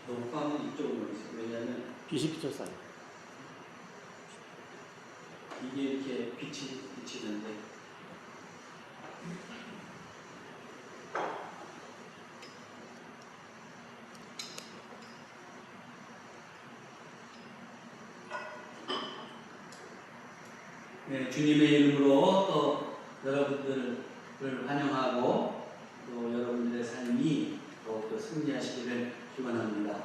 녹화는 이쪽으로 있어요. 왜냐하면 빛이 비쳤어요. 이게 이렇게 비치는데 네, 주님의 이름으로 또 여러분들을 환영하고 또 여러분들의 삶이 더욱더 승리하시기를 기원합니다.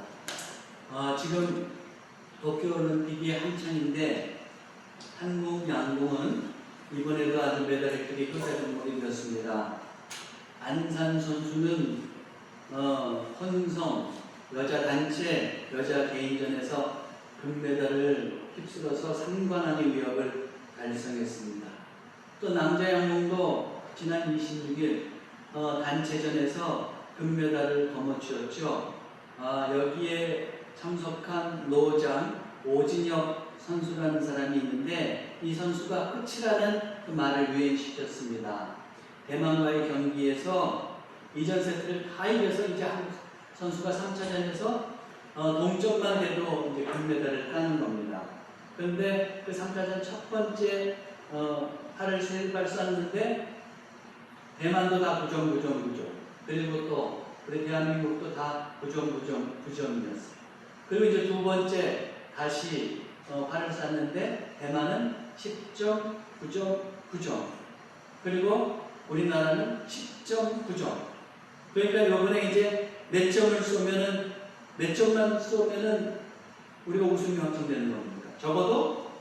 지금 도쿄올림픽이 한창인데 한국 양궁은 이번에도 아주 메달 획득이 효자적으로 되었습니다. 안산 선수는 혼성 여자 단체 여자 개인전에서 금메달을 휩쓸어서 3관왕의 위협을 달성했습니다. 또 남자 양궁도 지난 26일 단체전에서 금메달을 거머쥐었죠. 여기에 참석한 노장 오진혁 선수라는 사람이 있는데 이 선수가 끝이라는 그 말을 유행시켰습니다. 대만과의 경기에서 2전 세트를 다 이겨서 이제 한국 선수가 3차전에서 동점만 해도 이제 금메달을 따는 겁니다. 그런데 그 3차전 첫 번째 팔을 3발 쐈는데 대만도 다 9점. 그리고 또 우리 대한민국도 다 9점이었어요. 그리고 이제 두 번째 다시 팔을 쐈는데 대만은 10점, 9점. 그리고 우리나라는 10.9점. 그러니까 이번에 이제 몇 점만 쏘면은 우리가 우승이 확정되는 겁니다. 적어도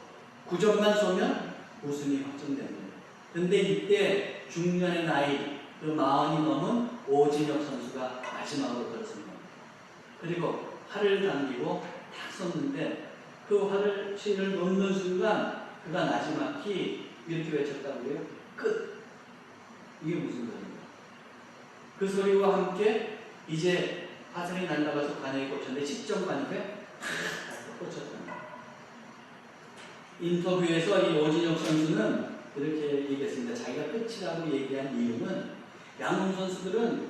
9점만 쏘면 우승이 확정됩니다. 근데 이때 중년의 나이, 그 40이 넘은 오진혁 선수가 마지막으로 들었습니다. 그리고 활을 당기고 탁 쏘는데 그 활을 실을 놓는 순간 그가 나지막히 이렇게 외쳤다고요. 끝! 이게 무슨 소리입니까? 그 소리와 함께 이제 화살이 날아가서 관역에 꽂혔는데 10점 관역에 탁 꽂혔답니다. 인터뷰에서 이 오진혁 선수는 이렇게 얘기했습니다. 자기가 끝이라고 얘기한 이유는 양궁 선수들은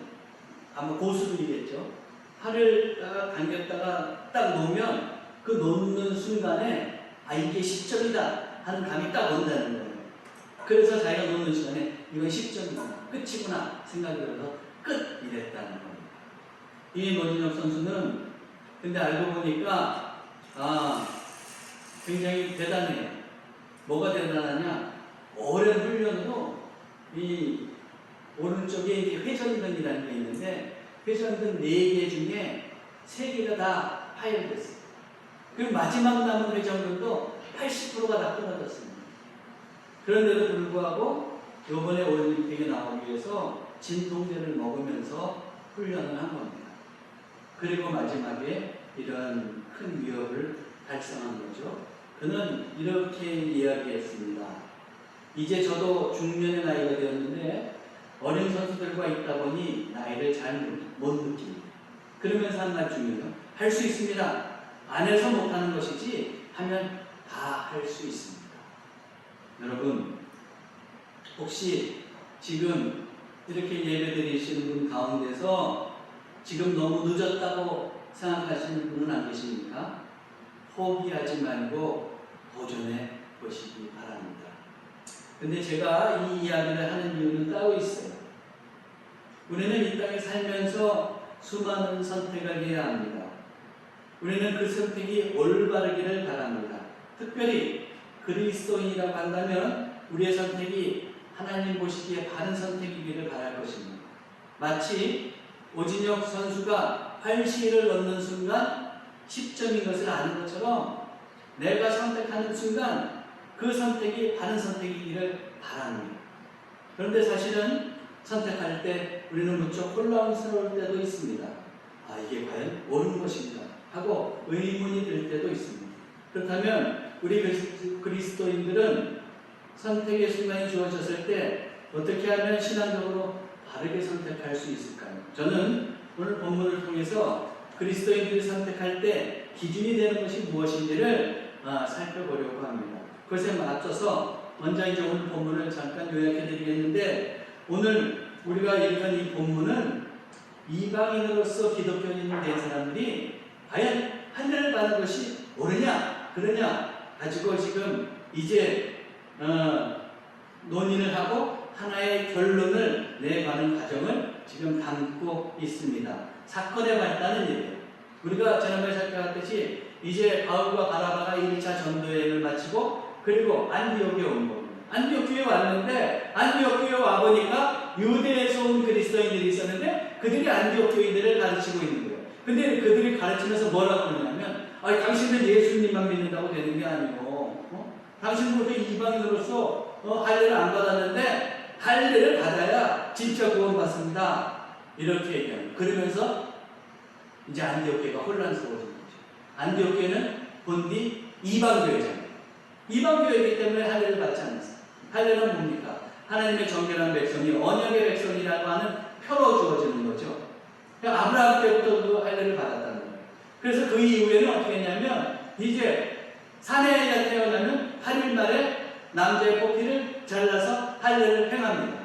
아마 고수들이겠죠. 팔을 당겼다가 딱 놓으면 그 놓는 순간에 이게 10점이다 하는 감이 딱 온다는 거예요. 그래서 자기가 놓는 순간에 이건 10점이구나, 끝이구나 생각이 들어서 끝! 이랬다는 겁니다. 이 오진혁 선수는 근데 알고 보니까 굉장히 대단해요. 뭐가 대단하냐? 오랜 훈련으로 이 오른쪽에 이제 회전근이라는 게 있는데 회전근 4개 중에 3개가 다 파열됐어요. 그리고 마지막 남은 회전근도 80%가 다 끊어졌습니다. 그런데도 불구하고 이번에 올림픽에 나오기 위해서 진통제를 먹으면서 훈련을 한 겁니다. 그리고 마지막에 이런 큰 위협을 달성한 거죠. 그는 이렇게 이야기했습니다. 이제 저도 중년의 나이가 되었는데 어린 선수들과 있다 보니 나이를 잘 못 느낍니다. 그러면서 한 말 중에는 할 수 있습니다. 안 해서 못하는 것이지 하면 다 할 수 있습니다. 여러분 혹시 지금 이렇게 예배 드리시는 분 가운데서 지금 너무 늦었다고 생각하시는 분은 안 계십니까? 포기하지 말고 도전해 보시기 바랍니다. 근데 제가 이 이야기를 하는 이유는 따로 있어요. 우리는 이 땅에 살면서 수많은 선택을 해야 합니다. 우리는 그 선택이 올바르기를 바랍니다. 특별히 그리스도인이라고 한다면 우리의 선택이 하나님 보시기에 바른 선택이기를 바랄 것입니다. 마치 오진혁 선수가 활시를 넣는 순간 10점인 것을 아는 것처럼 내가 선택하는 순간 그 선택이 바른 선택이기를 바랍니다. 그런데 사실은 선택할 때 우리는 무척 혼란스러울 때도 있습니다. 이게 과연 옳은 것인가 하고 의문이 들 때도 있습니다. 그렇다면 우리 그리스도인들은 선택의 순간이 주어졌을 때 어떻게 하면 신앙적으로 바르게 선택할 수 있을까요? 저는 오늘 본문을 통해서 그리스도인들이 선택할 때 기준이 되는 것이 무엇인지를 살펴보려고 합니다. 그것에 앞서서 먼저 이제 오늘 본문을 잠깐 요약해 드리겠는데 오늘 우리가 읽은 이 본문은 이방인으로서 기독교인이 된 사람들이 과연 할례를 받는 것이 옳으냐 그러냐 가지고 지금 이제 논의를 하고 하나의 결론을 내가는 과정을 지금 담고 있습니다. 사건의 발단은 이래요. 우리가 지난번에 살펴봤듯이 이제 바울과 바나바가 1차 전도여행을 마치고 그리고 안디옥에 온 겁니다. 안디옥에 왔는데 안디옥 교회에 와보니까 유대에서 온 그리스도인들이 있었는데 그들이 안디옥 교인들을 가르치고 있는 거예요. 근데 그들이 가르치면서 뭐라고 그러냐면 당신은 예수님만 믿는다고 되는 게 아니고 당신들도 이방인으로서 할례를 안 받았는데 할례를 받아야 진짜 구원받습니다. 이렇게 얘기합니다. 그러면서 이제 안디옥 교회가 혼란스러워진 거죠. 안디옥 교회는 본디 이방교회잖아요. 이방교회이기 때문에 할례를 받지 않았어요. 할례는 뭡니까? 하나님의 정결한 백성이 언약의 백성이라고 하는 표로 주어지는 거죠. 아브라함 때부터 그 할례를 받았다는 거예요. 그래서 그 이후에는 어떻게 했냐면 이제 사내가 태어나면 8일 말에 남자의 뽑기를 잘라서 할례를 행합니다.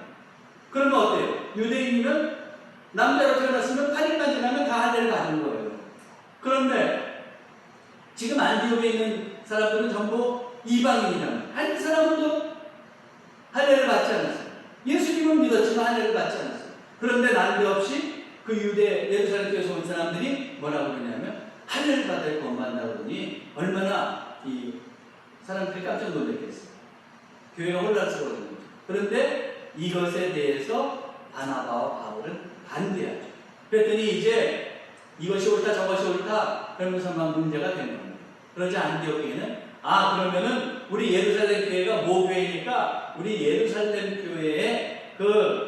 그러면 어때요? 유대인은 남자로 태어났으면 8일만 지나면 다 할례를 받는 거예요. 그런데 지금 안디옥에 있는 사람들은 전부 이방인이잖아요. 한 사람도 할례를 받지 않았어요. 예수님은 믿었지만 할례를 받지 않았어요. 그런데 난데없이 그 유대 예루살렘 교회에서 온 사람들이 뭐라고 그러냐면 할례를 받아야 구원받는다고 그러니 얼마나 이 사람들이 깜짝 놀랐겠어요. 교회가 혼란스러워진 거죠. 그런데 이것에 대해서 바나바와 바울은 반대하죠. 그랬더니 이제 이것이 옳다 저것이 옳다 그러면서만 문제가 된 겁니다. 그러지 안디옥 교회는 그러면은 우리 예루살렘 교회가 뭐 교회니까 우리 예루살렘 교회에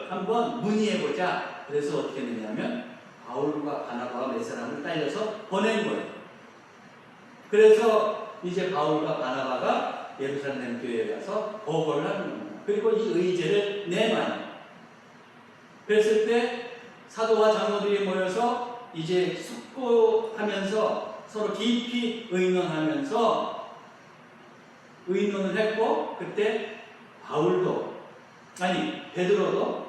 한번 문의해보자. 그래서 어떻게 했느냐면 바울과 바나바가 몇 사람을 딸려서 보낸 거예요. 그래서 이제 바울과 바나바가 예루살렘 교회에 가서 보고를 하는 겁니다. 그리고 이 의제를 내놔요. 그랬을 때 사도와 장로들이 모여서 이제 숙고하면서 서로 깊이 의논하면서 의논을 했고 그때 베드로도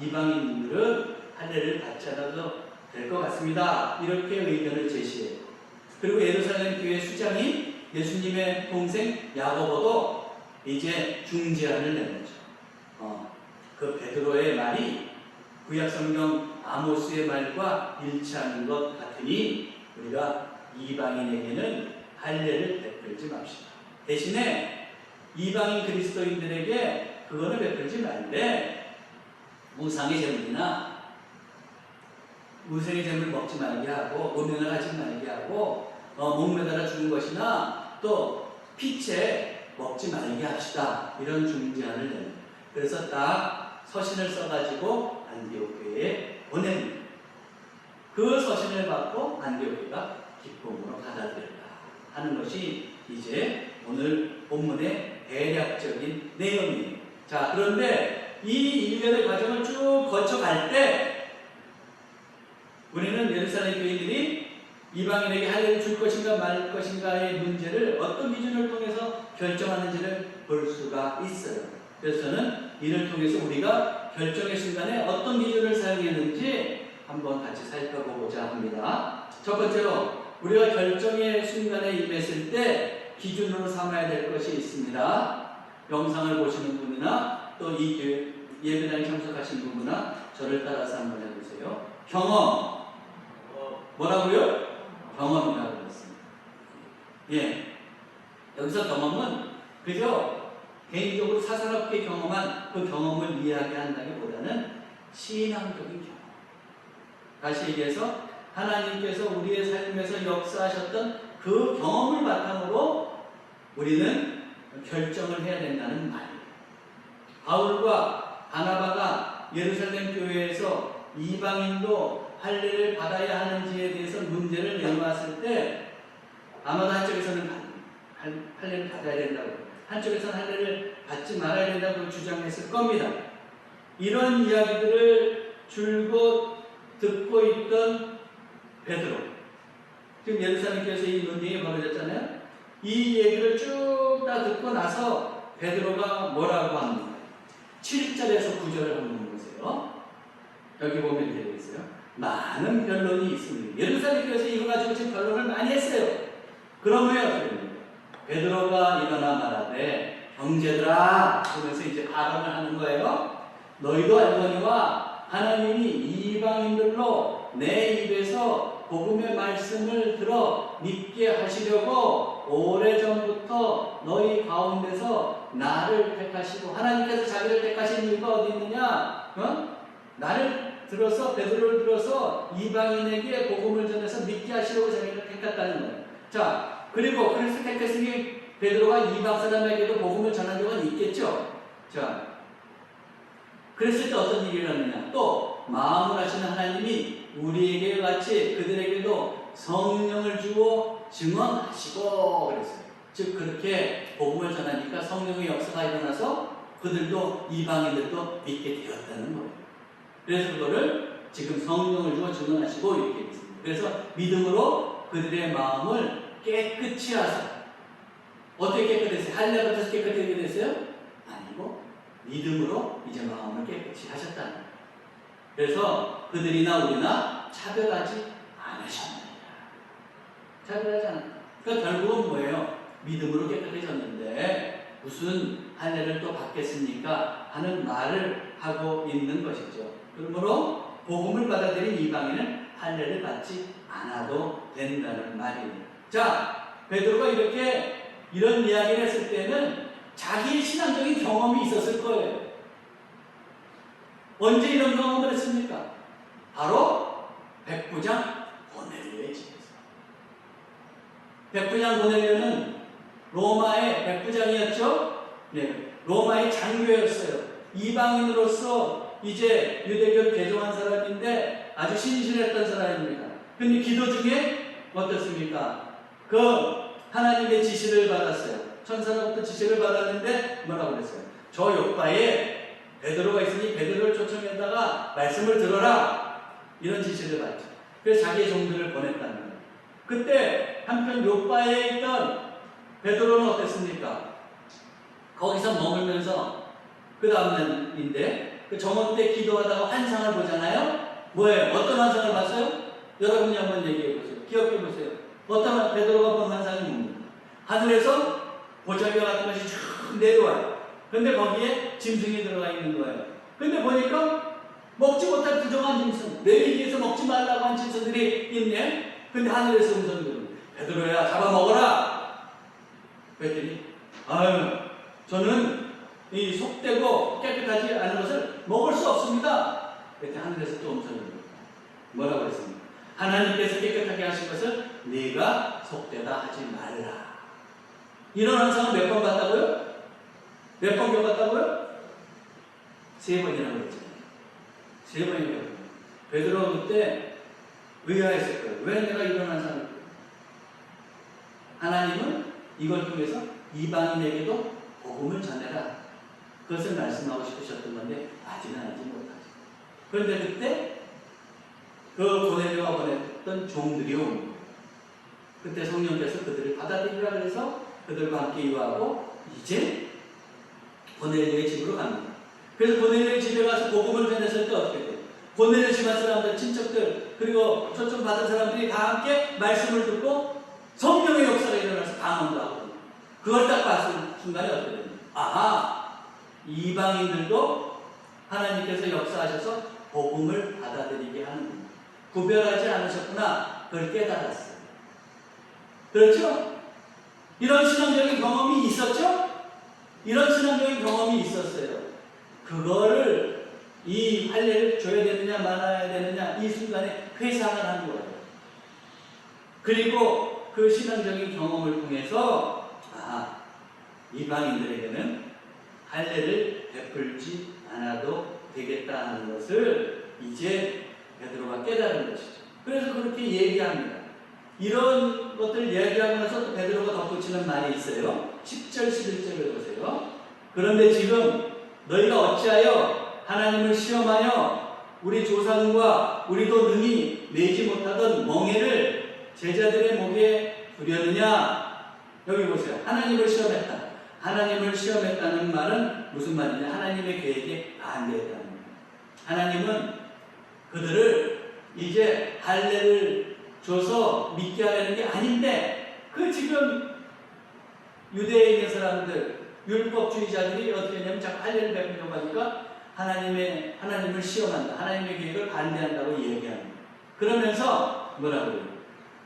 이방인들은 할례를 받지 않아도 될 것 같습니다. 이렇게 의견을 제시해요. 그리고 예루살렘 교회 수장인 예수님의 동생 야고보도 이제 중재안을 내놓죠. 그 베드로의 말이 구약성경 아모스의 말과 일치하는 것 같으니 우리가 이방인에게는 할례를 베풀지 맙시다. 대신에 이방인 그리스도인들에게 그거는 베풀지 말되 우상의 제물이나 우상의 제물 먹지 말게 하고 음행을 하지 말게 하고 목매달아 죽은 것이나 또 피채 먹지 말게 합시다. 이런 중재안을 내요. 그래서 딱 서신을 써가지고 안디옥 교회에 보냅니다. 그 서신을 받고 안디옥 교회가 기쁨으로 받아들였다 하는 것이 이제 오늘 본문의 대략적인 내용이에요. 자, 그런데 이 일련의 과정을 쭉 거쳐갈 때 우리는 예루살렘 교인들이 이방인에게 할례를 줄 것인가 말 것인가의 문제를 어떤 기준을 통해서 결정하는지를 볼 수가 있어요. 그래서 저는 이를 통해서 우리가 결정의 순간에 어떤 기준을 사용했는지 한번 같이 살펴보고자 합니다. 첫 번째로 우리가 결정의 순간에 임했을 때 기준으로 삼아야 될 것이 있습니다. 영상을 보시는 분이나 또 이 예배당에 참석하신 분이나 저를 따라서 한번 해보세요. 경험. 뭐라고요? 경험이라고 했습니다. 여기서 경험은 그저 개인적으로 사사롭게 경험한 그 경험을 이야기한다기보다는 신앙적인 경험. 다시 얘기해서 하나님께서 우리의 삶에서 역사하셨던 그 경험을 바탕으로 우리는 결정을 해야 된다는 말이에요. 바울과 바나바가 예루살렘 교회에서 이방인도 할례를 받아야 하는지에 대해서 문제를 내놓았을 때 아마도 한쪽에서는 할례를 받아야 된다고, 한쪽에서는 할례를 받지 말아야 된다고 주장했을 겁니다. 이런 이야기들을 줄곧 듣고 있던 베드로, 지금 예루살렘 교회에서 이 논쟁이 벌어졌잖아요. 이 얘기를 쭉 다 듣고 나서 베드로가 뭐라고 합니까? 7절에서 9절을 한번 보세요. 여기 보면 되어 있어요. 많은 변론이 있습니다. 예루살렘 교회에서 이거 가지고 지금 변론을 많이 했어요. 그러면 베드로가 일어나 말하되 형제들아 그러면서 이제 발언을 하는 거예요. 너희도 알거니와 하나님이 이방인들로 내 입에서 복음의 말씀을 들어 믿게 하시려고 오래전부터 너희 가운데서 나를 택하시고 하나님께서 자기를 택하신 이유가 어디 있느냐? 나를 들어서 베드로를 들어서 이방인에게 복음을 전해서 믿게 하시려고 자기를 택했다는 거예요. 자, 그리고 그래서 택했으니 베드로가 이방 사람에게도 복음을 전한 적은 있겠죠. 자, 그랬을 때 어떤 일이 일어나느냐? 또 마음을 하시는 하나님이 우리에게 같이 그들에게도 성령을 주어 증언하시고 그랬어요. 즉 그렇게 복음을 전하니까 성령의 역사가 일어나서 그들도 이방인들도 믿게 되었다는 거예요. 그래서 그거를 지금 성령을 주어 증언하시고 이렇게 있습니다. 그래서 믿음으로 그들의 마음을 깨끗이 하사. 어떻게 깨끗했어요? 할례 받아서 깨끗하게 됐어요? 아니고 믿음으로 이제 마음을 깨끗이 하셨다는 거예요. 그래서 그들이나 우리나 차별하지 않으셨느니라. 차별하지 않았다. 그러니까 결국은 뭐예요? 믿음으로 깨끗해졌는데 무슨 할례를 또 받겠습니까? 하는 말을 하고 있는 것이죠. 그러므로 복음을 받아들인 이방인은 할례를 받지 않아도 된다는 말이에요. 자, 베드로가 이런 이야기를 했을 때는 자기의 신앙적인 경험이 있었을 거예요. 언제 이런 경험을 했습니까? 바로 백부장 고넬료의 집에서. 백부장 고넬료는 로마의 백부장이었죠. 네, 로마의 장교였어요. 이방인으로서 이제 유대교를 개종한 사람인데 아주 신실했던 사람입니다. 근데 기도 중에 어떻습니까? 하나님의 지시를 받았어요. 천사로부터 지시를 받았는데 뭐라고 그랬어요? 저 요바에 베드로가 있으니 베드로를 초청했다가 말씀을 들어라. 이런 지시를 받죠. 그래서 자기의 종들을 보냈다는 거예요. 그때 한편 요바에 있던 베드로는 어땠습니까? 거기서 머물면서 그 다음날인데 그 정원 때 기도하다가 환상을 보잖아요. 뭐예요? 어떤 환상을 봤어요? 여러분이 한번 얘기해 보세요. 기억해 보세요. 어떤 베드로가 본 환상이 뭡니까? 하늘에서 보자기와 같은 것이 쭉 내려와요. 근데 거기에 짐승이 들어가 있는 거예요. 근데 보니까 먹지 못할 부정한 짐승, 레위기에서 먹지 말라고 한 짐승들이 있네. 근데 하늘에서 음성이 들어요. 베드로야 잡아먹어라. 그랬더니 저는 이 속되고 깨끗하지 않은 것을 먹을 수 없습니다. 그랬더니 하늘에서 또 음성이 들어요. 뭐라고 그랬습니까? 하나님께서 깨끗하게 하신 것을 네가 속되다 하지 말라. 이런 환상을 몇 번 봤다고요? 몇 번 겪었다고요? 3번이라고 그랬잖아요. 3번이라고. 베드로가 그때 의아했을 거예요. 왜 내가 이런 환상을? 하나님은 이걸 통해서 이방인에게도 복음을 전해라. 그것을 말씀하고 싶으셨던 건데 아직은 알지 못하죠. 그런데 그때 그 고넬료가 보냈던 종들이 온 거예요. 그때 성령께서 그들을 받아들이라 그래서 그들과 함께 이와하고 이제 고넬료의 집으로 갑니다. 그래서 고넬료의 집에 가서 복음을 전했을 때 어떻게 돼요? 고넬료 집안 사람들, 친척들, 그리고 초청 받은 사람들이 다 함께 말씀을 듣고 성령의 역사가 일어나서 방언도 하거든요. 그걸 딱 봤을 순간에 어떻게 됩니까? 아하! 이방인들도 하나님께서 역사하셔서 복음을 받아들이게 하는구나. 구별하지 않으셨구나. 그걸 깨달았어요. 그렇죠? 이런 신앙적인 경험이 있었죠? 이런 신앙적인 경험이 있었어요. 그거를 이 할례를 줘야 되느냐 말아야 되느냐 이 순간에 회상을 한 거예요. 그리고 그 신앙적인 경험을 통해서 이방인들에게는 할례를 베풀지 않아도 되겠다 하는 것을 이제 베드로가 깨달은 것이죠. 그래서 그렇게 얘기합니다. 이런 것들을 얘기하고 나서 또 베드로가 덧붙이는 말이 있어요. 10절, 11절을 보세요. 그런데 지금 너희가 어찌하여 하나님을 시험하여 우리 조상과 우리도 능히 내지 못하던 멍에를 제자들의 목에 두려느냐. 여기 보세요. 하나님을 시험했다. 하나님을 시험했다는 말은 무슨 말이냐? 하나님의 계획에 반대했다는 거예요. 하나님은 그들을 이제 할례를 줘서 믿게 하려는 게 아닌데, 그 지금 유대에 있는 사람들, 율법주의자들이 어떻게 하냐면 자꾸 할례를 베푸려고 하니까 하나님을 시험한다, 하나님의 계획을 반대한다고 얘기합니다. 그러면서 뭐라고 해요?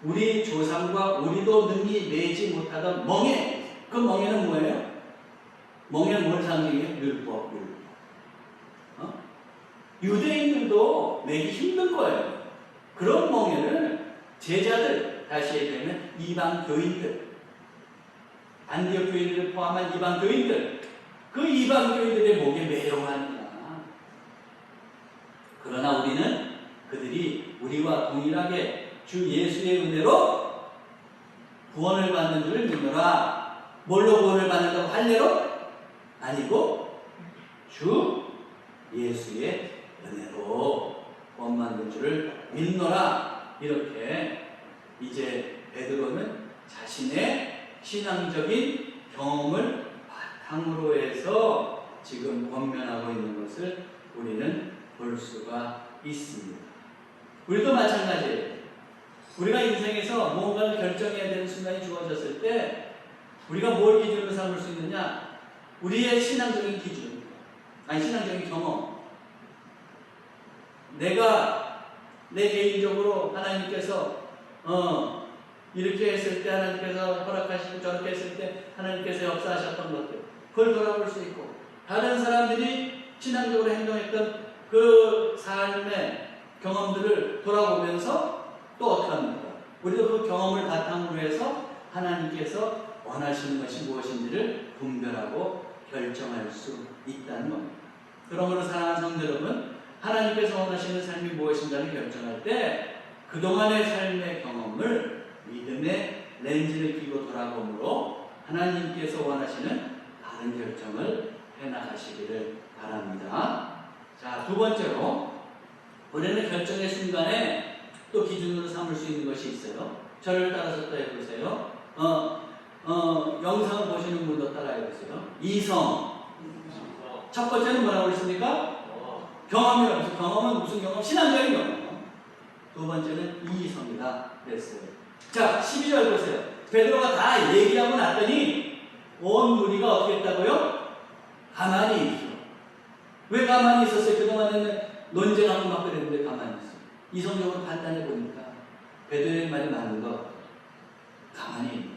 우리 조상과 우리도 능히 매지 못하던 멍에, 그 멍에는 뭐예요? 멍에는 뭘 상징해요? 율법. 유대인들도 매기 힘든 거예요. 그런 멍에를 제자들, 다시 얘기하면 이방 교인들, 안디옥 교인들을 포함한 이방 교인들, 그 이방 교인들의 목에 매려고 합니다. 그러나 우리는 그들이 우리와 동일하게 주 예수의 은혜로 구원을 받는 줄을 믿노라. 뭘로 구원을 받는다고? 할례로? 아니고 주 예수의 은혜로 구원 받는 줄을 믿노라. 이렇게 이제 베드로는 자신의 신앙적인 경험을 바탕으로 해서 지금 권면하고 있는 것을 우리는 볼 수가 있습니다. 우리도 마찬가지예요. 우리가 인생에서 뭔가를 결정해야 되는 순간이 주어졌을 때 우리가 뭘 기준으로 삼을 수 있느냐? 우리의 신앙적인 기준, 아니 신앙적인 경험. 내가 내 개인적으로 하나님께서 이렇게 했을 때 하나님께서 허락하시고 저렇게 했을 때 하나님께서 역사하셨던 것들, 그걸 돌아볼 수 있고, 다른 사람들이 신앙적으로 행동했던 그 삶의 경험들을 돌아보면서 또 어떻게 합니까? 우리도 그 경험을 바탕으로 해서 하나님께서 원하시는 것이 무엇인지를 분별하고 결정할 수 있다는 겁니다. 그러므로 사랑하는 성도 여러분, 하나님께서 원하시는 삶이 무엇인가를 결정할 때 그동안의 삶의 경험을 믿음의 렌즈를 끼고 돌아보므로 하나님께서 원하시는 다른 결정을 해나가시기를 바랍니다. 자, 두 번째로 우리는 결정의 순간에 또 기준으로 삼을 수 있는 것이 있어요. 저를 따라서 또 해보세요. 영상을 보시는 분도 따라 해보세요. 이성. 첫 번째는 뭐라고 했습니까? 경험이라고 해서, 경험은 무슨 경험? 신앙적인 경험. 두 번째는 이성이다 그랬어요. 자, 12절 보세요. 베드로가 다 얘기하고 났더니 온 무리가 어떻게 했다고요? 가만히 있어. 왜 가만히 있었어요? 그동안에는 논쟁하고 막 그랬는데 가만히 있어. 이성적으로 판단해 보니까 베드로의 말이 맞는 거 가만히 있는.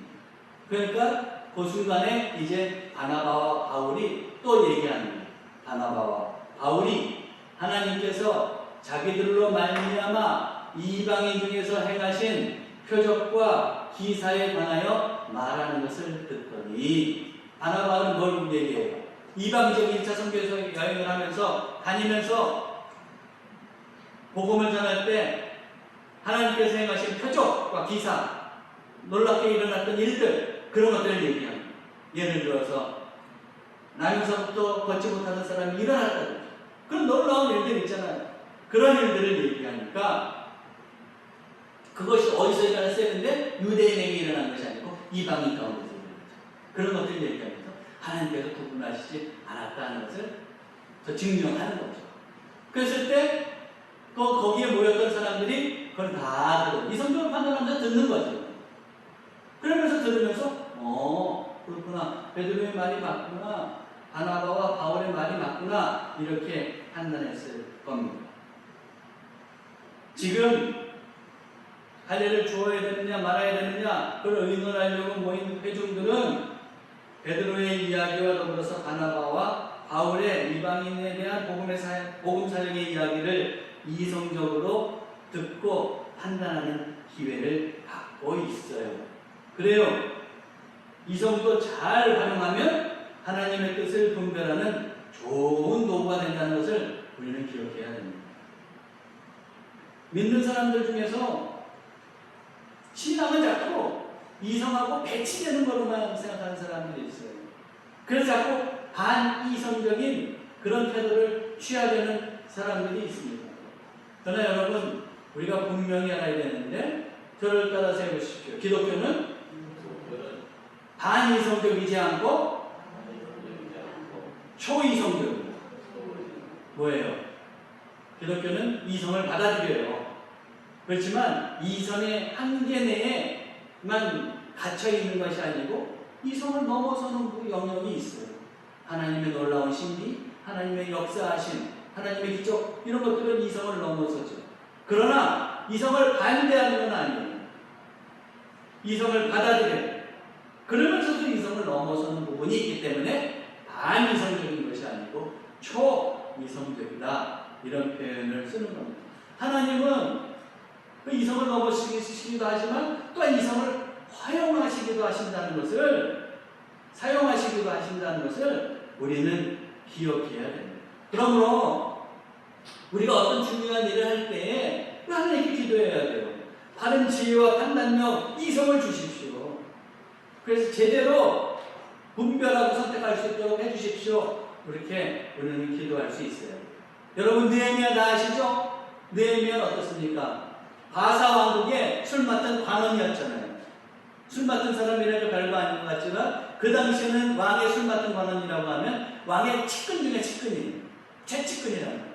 그러니까 그 순간에 이제 바나바와 바울이 또 얘기하는 거예요. 바나바와 바울이 하나님께서 자기들로 말미암아 이방인 중에서 행하신 표적과 기사에 관하여 말하는 것을 듣더니, 바나바는 뭘 얘기해요? 이방지역 1차 선교에서 여행을 하면서 다니면서 복음을 전할 때 하나님께서 행하신 표적과 기사, 놀랍게 일어났던 일들, 그런 것들을 얘기합니다. 예를 들어서 나면서부터 걷지 못하는 사람이 일어났다든지, 그런 놀라운 일들 있잖아요. 그런 일들을 얘기하니까 그것이 어디서 일어났어야 했는데 유대인에게 일어난 것이 아니고 이방인 가운데서 일어났죠. 그런 것들을 얘기하면서 하나님께서 구분하시지 않았다는 것을 증명하는 거죠. 그랬을 때 거기에 모였던 사람들이 그걸 다 들어, 이성적으로 판단하면서 듣는 거죠. 그러면서 들으면서 그렇구나, 베드로의 말이 맞구나, 바나바와 바울의 말이 맞구나, 이렇게 판단했을 겁니다. 지금 할례를 주어야 되느냐 말아야 되느냐 그걸 의논하려고 모인 회중들은 베드로의 이야기와 더불어서 바나바와 바울의 이방인에 대한 복음 사역의 이야기를 이성적으로 듣고 판단하는 기회를 갖고 있어요. 그래요. 이성도 잘 활용하면 하나님의 뜻을 분별하는 좋은 도구가 된다는 것을 우리는 기억해야 됩니다. 믿는 사람들 중에서 신앙은 자꾸 이성하고 배치되는 것로만 생각하는 사람들이 있어요. 그래서 자꾸 반이성적인 그런 태도를 취하려는 사람들이 있습니다. 그러나 여러분, 우리가 분명히 알아야 되는데, 저를 따라서 해보십시오. 기독교는 반이성적이지 않고 초이성적입니다. 뭐예요? 기독교는 이성을 받아들여요. 그렇지만 이성의 한계 내에만 갇혀 있는 것이 아니고 이성을 넘어서는 그 영역이 있어요. 하나님의 놀라운 신비, 하나님의 역사하심, 하나님의 기적, 이런 것들은 이성을 넘어서죠. 그러나 이성을 반대하는 건 아니에요. 이성을 받아들여요. 그러면서도 이성을 넘어서는 부분이 있기 때문에 반이성적인 것이 아니고 초이성적이다, 이런 표현을 쓰는 겁니다. 하나님은 그 이성을 넘어서시기도 하지만 또한 이성을 사용하시기도 하신다는 것을 우리는 기억해야 됩니다. 그러므로 우리가 어떤 중요한 일을 할 때에 하나님께 기도해야 돼요. 바른 지혜와 판단력, 이성을 주십시오. 그래서 제대로 분별하고 선택할 수 있도록 해주십시오. 그렇게 우리는 기도할 수 있어요. 여러분, 느헤미야 다 아시죠? 느헤미야는 어떻습니까? 바사 왕국의 술 맡은 관원이었잖아요. 술 맡은 사람이라도 별거 아닌 것 같지만 그 당시에는 왕의 술 맡은 관원이라고 하면 왕의 측근 중에 측근이에요. 최측근이라는 거예요.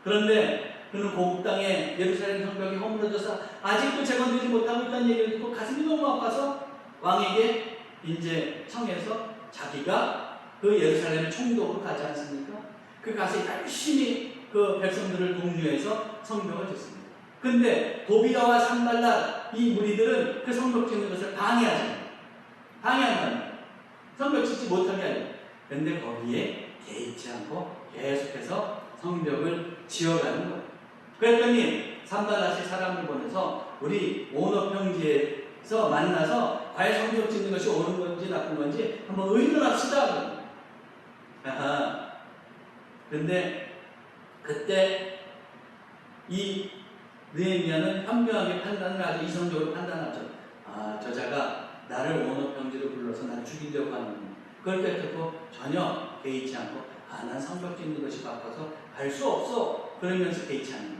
그런데 그는 고국 땅에 예루살렘 성벽이 허물어져서 아직도 재건되지 못하고 있다는 얘기를 듣고 가슴이 너무 아파서 왕에게 이제 청해서 자기가 그 예루살렘 총독으로 가지 않습니까? 그 가서 열심히 그 백성들을 독려해서 성벽을 짓습니다. 근데 도비아와 산발랏 이 무리들은 그 성벽 짓는 것을 방해한다는 거예요. 성벽 짓지 못하게 하죠. 근데 거기에 개의치 않고 계속해서 성벽을 지어가는 거예요. 그랬더니 산발랏이 사람을 보내서 우리 온업평지에서 만나서 과연 성벽 짓는 것이 옳은 건지 나쁜 건지 한번 의논합시다. 근데 그때 이 느헤미야는 현명하게 판단을 아주 이성적으로 판단하죠. 저자가 나를 온업평지로 불러서 나를 죽이려고 하는, 그걸 듣고 전혀 개의치 않고 난 성벽 짓는 것이 바빠서 갈 수 없어, 그러면서 개의치 않는 거예요.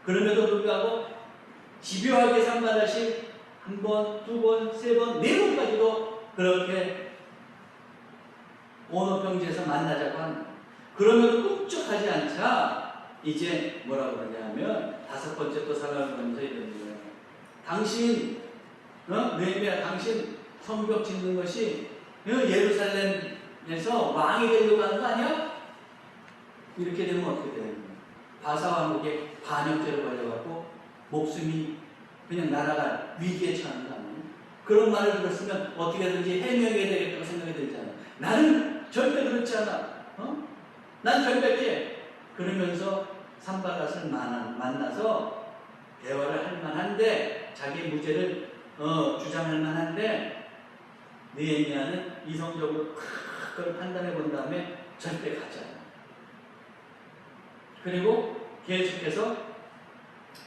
그럼에도 불구하고 집요하게 산발랏이 한 번, 두 번, 세 번, 네 번까지도 그렇게 온업평지에서 만나자고 하는 거예요. 그러면도 꿈쩍하지 않자 이제 뭐라고 그러냐면 다섯 번째 또 사람을 보면서 이러는 거예요. 당신, 느헤미야, 당신 성벽 짓는 것이 예루살렘에서 왕이 되려고 하는 거 아니야? 이렇게 되면 어떻게 돼요? 바사 왕국의 반역죄로 걸려갖고 목숨이 그냥 날아갈 위기에 처하는 거 아니에요? 그런 말을 들었으면 어떻게든지 해명해야 되겠다고 생각이 들잖아요. 나는 절대 그렇지 않아. 난 절백해. 그러면서 산발랏을 만나서 대화를 할 만한데, 자기 무죄를 주장할 만한데, 느헤미야는 이성적으로 그걸 판단해 본 다음에 절대 가지 않아요. 그리고 계속해서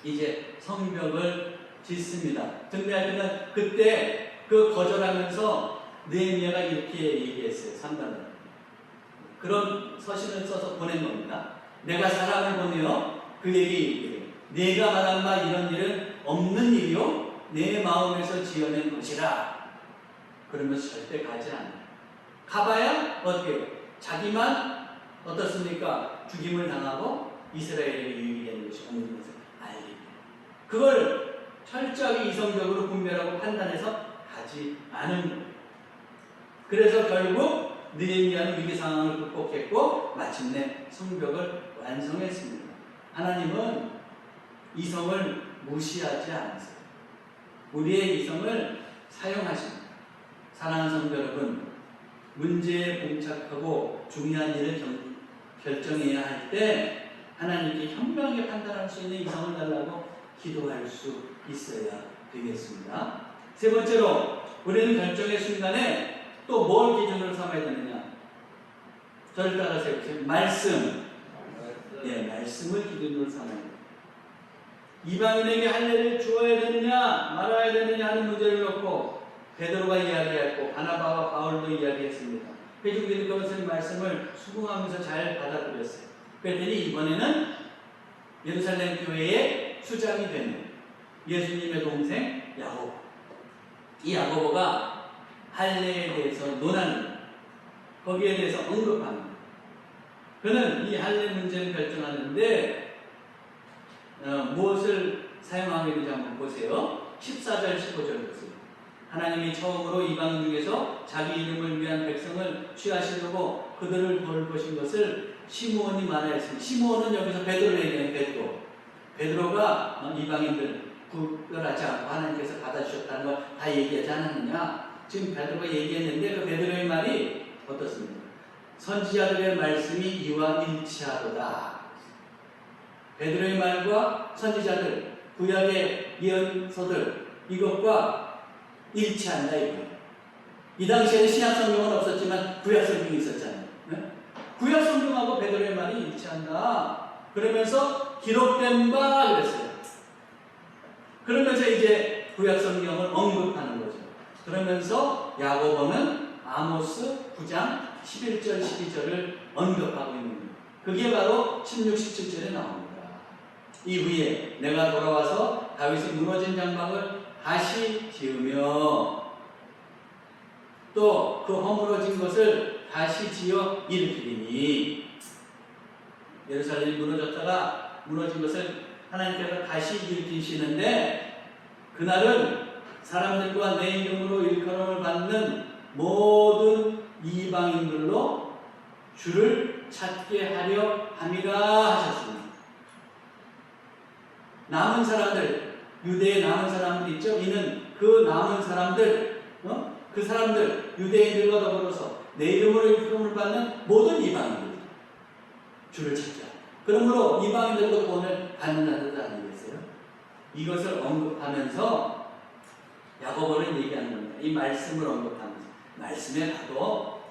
이제 성벽을 짓습니다. 근데 그때 그 거절하면서 느헤미야가 이렇게 얘기했어요. 산발랏. 그런 서신을 써서 보낸 겁니다. 내가 사람을 보내어 그에게 이르기를 네가 말한 바 이런 일은 없는 일이요 내 마음에서 지어낸 것이라. 그러면서 절대 가지 않아요. 가봐야 어떻게 해요? 자기만 어떻습니까? 죽임을 당하고 이스라엘에게 유익이 되는 것이 없는 것을 알리고, 그걸 철저하게 이성적으로 분별하고 판단해서 가지 않은 거예요. 그래서 결국 느헤미야는 위기 상황을 극복했고 마침내 성벽을 완성했습니다. 하나님은 이성을 무시하지 않으세요. 우리의 이성을 사용하십니다. 사랑하는 성도 여러분, 문제에 봉착하고 중요한 일을 결정해야 할 때 하나님께 현명하게 판단할 수 있는 이성을 달라고 기도할 수 있어야 되겠습니다. 세 번째로, 우리는 결정의 순간에 또 뭘 기준으로 삼아야 되느냐? 저를 따라서 말씀. 말씀을 기준으로 삼아야 돼요. 이방인에게 할례를 주어야 되느냐 말아야 되느냐 하는 문제를 놓고 베드로가 이야기했고 바나바와 바울도 이야기했습니다. 회중들이 그것을 말씀을 수긍하면서 잘 받아들였어요. 그랬더니 이번에는 예루살렘 교회의 수장이 되는 예수님의 동생 야고보, 이 야고보가 할례에 대해서 논하는, 거기에 대해서 언급합니다. 그는 이 할례 문제를 결정하는데 무엇을 사용하고 있는지 한번 보세요. 14절 15절 보세요. 하나님이 처음으로 이방 중에서 자기 이름을 위한 백성을 취하시려고 그들을 돌보신 것을 시므온이 말하였습니다. 시므온은 여기서 베드로를 얘기해요. 베드로가 이방인들 구별하지 않고 하나님께서 받아주셨다는 걸 다 얘기하지 않았느냐. 지금 베드로가 얘기했는데 그 베드로의 말이 어떻습니까? 선지자들의 말씀이 이와 일치하도다. 베드로의 말과 선지자들, 구약의 예언서들 이것과 일치한다 이거예요. 이 당시에는 신약 성경은 없었지만 구약 성경이 있었잖아요. 네? 구약 성경하고 베드로의 말이 일치한다. 그러면서 기록된 바 그랬어요. 그러면서 이제 구약 성경을 언급하는 거죠. 그러면서 야고보는 아모스 9장 11절 12절을 언급하고 있는 거예요. 그게 바로 16, 17절에 나옵니다. 이후에 내가 돌아와서 다윗이 무너진 장막을 다시 지으며 또 그 허물어진 것을 다시 지어 일으키리니, 예루살렘이 무너졌다가 무너진 것을 하나님께서 다시 일으키시는데 그날은 사람들과 내 이름으로 일컬음을 받는 모든 이방인들로 주를 찾게 하려 함이라 하셨습니다. 남은 사람들, 유대의 남은 사람들 있죠? 이는 그 남은 사람들, 그 사람들, 유대인들과 더불어서 내 이름으로 일컬음을 받는 모든 이방인들, 주를 찾자. 그러므로 이방인들도 구원을 받는다는 뜻 아니겠어요? 이것을 언급하면서 야고보는 얘기하는 겁니다. 이 말씀을 언급하면서 말씀에 가도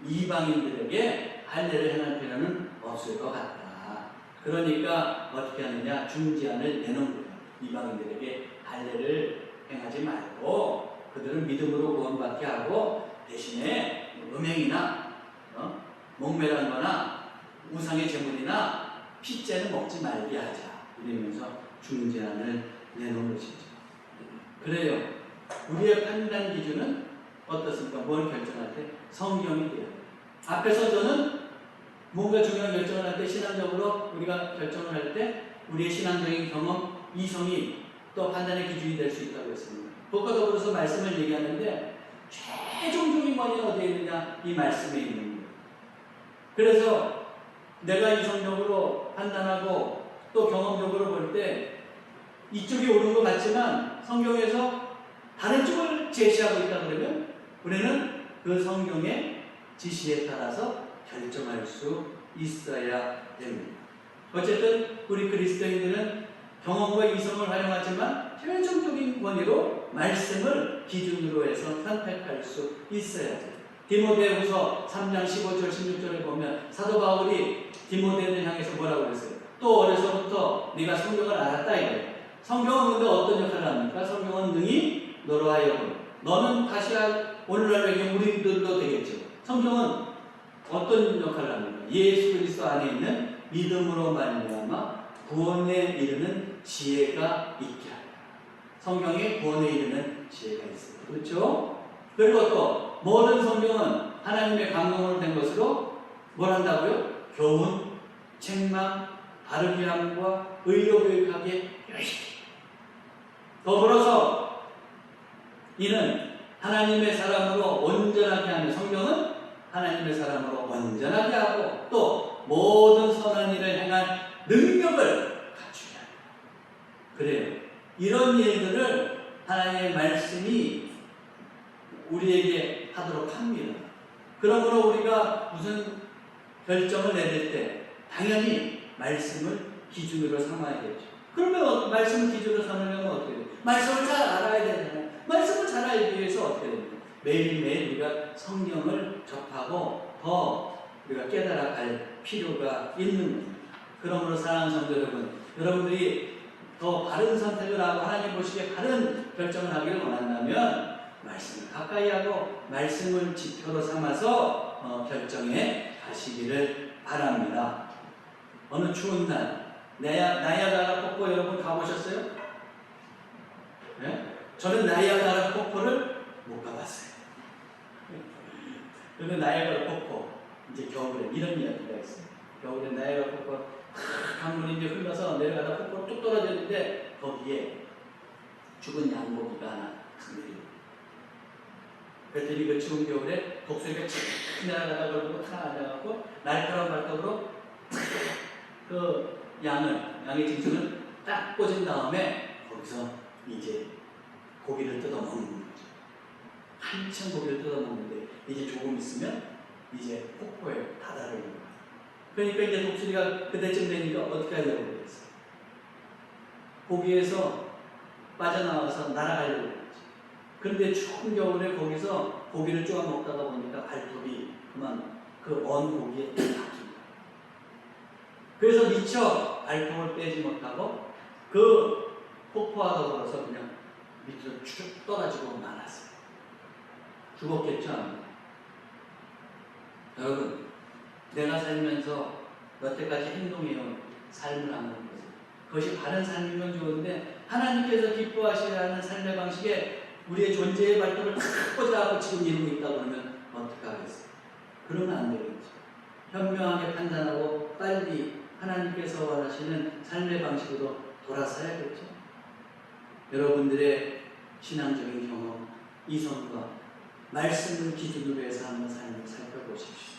이방인들에게 할례를 행할 필요는 없을 것 같다. 그러니까 어떻게 하느냐? 중지안을 내놓은 거예요. 이방인들에게 할례를 행하지 말고 그들은 믿음으로 구원받게 하고 대신에 음행이나 목매란 거나 우상의 제물이나 핏째는 먹지 말게 하자. 이러면서 중재안을 내놓은 것이죠. 그래요. 우리의 판단 기준은 어떻습니까? 뭘 결정할 때? 성경이 돼요. 앞에서 저는 뭔가 중요한 결정을 할 때 신앙적으로 우리가 결정을 할 때 우리의 신앙적인 경험, 이성이 또 판단의 기준이 될 수 있다고 했습니다. 그것과 더불어서 말씀을 얘기하는데 최종적인 원인은 어디에 있느냐? 이 말씀에 있는 거예요. 그래서 내가 이성적으로 판단하고 또 경험적으로 볼 때 이쪽이 옳은 것 같지만 성경에서 다른 쪽을 제시하고 있다 그러면 우리는 그 성경의 지시에 따라서 결정할 수 있어야 됩니다. 어쨌든 우리 그리스도인들은 경험과 이성을 활용하지만 최종적인 권위로 말씀을 기준으로 해서 선택할 수 있어야 돼요. 디모데후서 3장 15절 16절에 보면 사도 바울이 디모데를 향해서 뭐라고 그랬어요? 또 어려서부터 네가 성경을 알았다 이거예요. 성경은 근데 어떤 역할을 합니까? 성경은 능히 너로 하여금, 너는 다시 오늘날 얘기하면 우리들도 되겠죠. 성경은 어떤 역할을 합니까? 예수 그리스도 안에 있는 믿음으로 말미암아 구원에 이르는 지혜가 있게 하라. 성경에 구원에 이르는 지혜가 있어요. 그렇죠? 그리고 또 모든 성경은 하나님의 감동으로 된 것으로 뭘 한다고요? 교훈, 책망, 바르게 함과 의로 교육하게 열심히. 더불어서 이는 하나님의 사람으로 온전하게 하며, 성경은 하나님의 사람으로 온전하게 하고 또 모든 선한 일을 행할 능력을 갖추게 합니다. 그래요. 이런 일들을 하나님의 말씀이 우리에게 하도록 합니다. 그러므로 우리가 무슨 결정을 내릴 때 당연히 말씀을 기준으로 삼아야겠죠. 그러면 말씀을 기준으로 삼으려면 어떻게 돼요? 말씀을 잘 알아야 되잖아요. 말씀을 잘 알기 위해서 어떻게 됩니까? 매일매일 우리가 성경을 접하고 더 우리가 깨달아갈 필요가 있는 겁니다. 그러므로 사랑하는 성도 여러분, 여러분들이 더 바른 선택을 하고 하나님 보시기에 바른 결정을 하기를 원한다면 말씀을 가까이 하고 말씀을 지표로 삼아서 결정해 가시기를 바랍니다. 어느 추운 날 나이아가라 폭포 여러분 가보셨어요? 네? 저는 나이아가라 폭포를 못 가봤어요. 그런데 나이아가라 폭포 이제 겨울에 이런 이야기가 있어요. 겨울에 나이아가라 폭포 강물이 이제 흘러서 내려가다 폭포로 뚝 떨어졌는데 거기에 죽은 양고기가 하나 내려요. 그랬더니 그 추운 겨울에 독수리가 칙 지나가다가 그러고 탁 앉아갖고 날카로운 발톱으로 그 양의 짐승을 딱 꽂은 다음에 거기서 이제 고기를 뜯어먹는 거죠. 한참 고기를 뜯어먹는데 이제 조금 있으면 이제 폭포에 다다르는 거예요. 그러니까 이제 독수리가 그때쯤 되니까 어떻게 하려고 그랬어요? 고기에서 빠져나와서 날아가려고 그랬지. 그런데 추운 겨울에 거기서 고기를 쪼아 먹다가 보니까 발톱이 그만 그 언 고기에 딱 박힌 거예요. 그래서 미처 발톱을 빼지 못하고 그 폭포와 더불어서 그냥 밑으로 쭉 떨어지고 말았어요. 죽었겠죠? 여러분, 내가 살면서 여태까지 행동해온 삶을 한번 보세요. 그것이 바른 삶이면 좋은데 하나님께서 기뻐하셔야 하는 삶의 방식에 우리의 존재의 발톱을 탁 꽂아갖고 지금 이루고 있다고 그러면 어떡하겠어요? 그러면 안 되겠죠. 현명하게 판단하고 빨리 하나님께서 원하시는 삶의 방식으로 돌아서야겠죠. 여러분들의 신앙적인 경험, 이성과 말씀을 기준으로 해서 한번 삶을 살펴보십시오.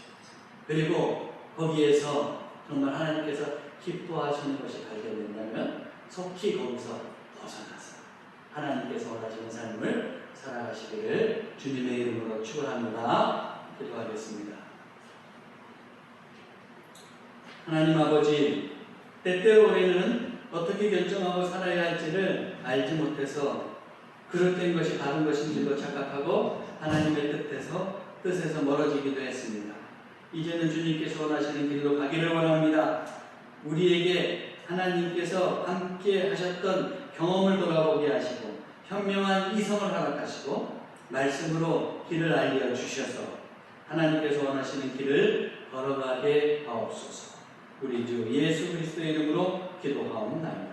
그리고 거기에서 정말 하나님께서 기뻐하시는 것이 발견된다면 속히 거기서 벗어나서 하나님께서 원하시는 삶을 살아가시기를 주님의 이름으로 축원합니다. 기도하겠습니다. 하나님 아버지, 때때로 우리는 어떻게 결정하고 살아야 할지를 알지 못해서 그릇된 것이 바른 것인지도 착각하고 하나님의 뜻에서 멀어지기도 했습니다. 이제는 주님께서 원하시는 길로 가기를 원합니다. 우리에게 하나님께서 함께 하셨던 경험을 돌아보게 하시고 현명한 이성을 허락하시고 말씀으로 길을 알려주셔서 하나님께서 원하시는 길을 걸어가게 하옵소서. 우리 주 예수 그리스도의 이름으로 기도하옵나이다.